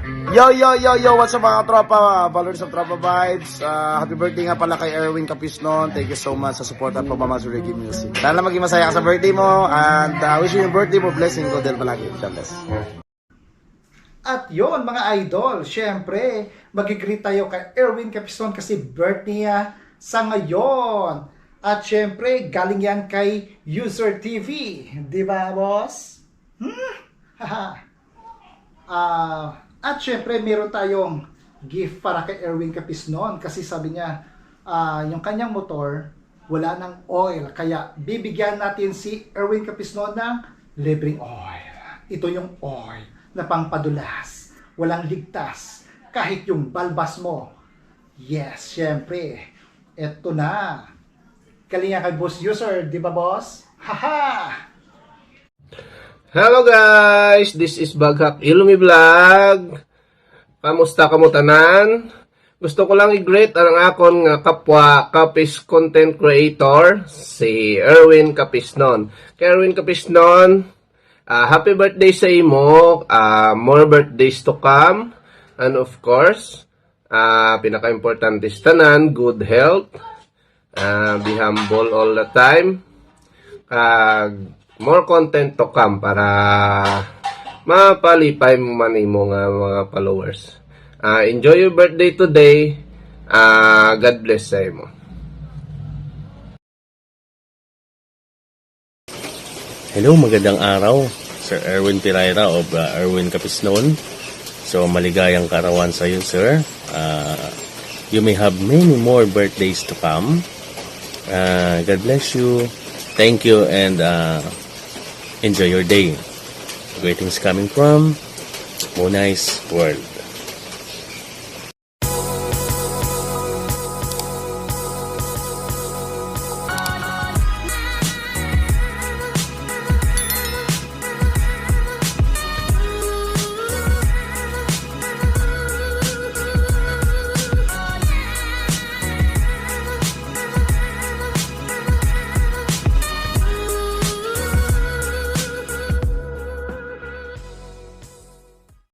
Yo, what's up mga tropa, followers of Tropa Vibes. Happy birthday nga pala kay Erwin Capisnon. Thank you so much sa support at pagmamahal sa reggae music. Sana maging masaya ka sa birthday mo, and wish you yung birthday mo, blessing ko din palagi. God bless. At yon mga idol, syempre, mag-greet tayo kay Erwin Capisnon kasi birthday niya sa ngayon. At syempre, galing yan kay User TV. Di ba, boss? At syempre, meron tayong gift para kay Erwin Capisnon kasi sabi niya, yung kanyang motor, wala ng oil. Kaya bibigyan natin si Erwin Capisnon ng libreng oil. Ito yung oil na pangpadulas. Walang ligtas. Kahit yung balbas mo. Yes, syempre. Ito na. Galing kay Boss User, di ba, boss? Haha! Hello guys, this is Baghak Ilumi Vlog. Kamusta kamo tanan? Gusto ko lang i-greet ang akon nga kapwa Kapis content creator si Erwin Capisnon. Kay Erwin Capisnon, happy birthday sa imo. More birthdays to come. And of course, pinaka-importante sa tanan, good health. Be humble all the time. More content to come para mapalipay mo man imo nga mga followers. Enjoy your birthday today. God bless sa imo. Hello, magandang araw, Sir Erwin Pereira of Erwin Capisnon. So, maligayang karawan sa iyo, sir. You may have many more birthdays to come. God bless you. Thank you and enjoy your day. Greetings coming from Monai's World.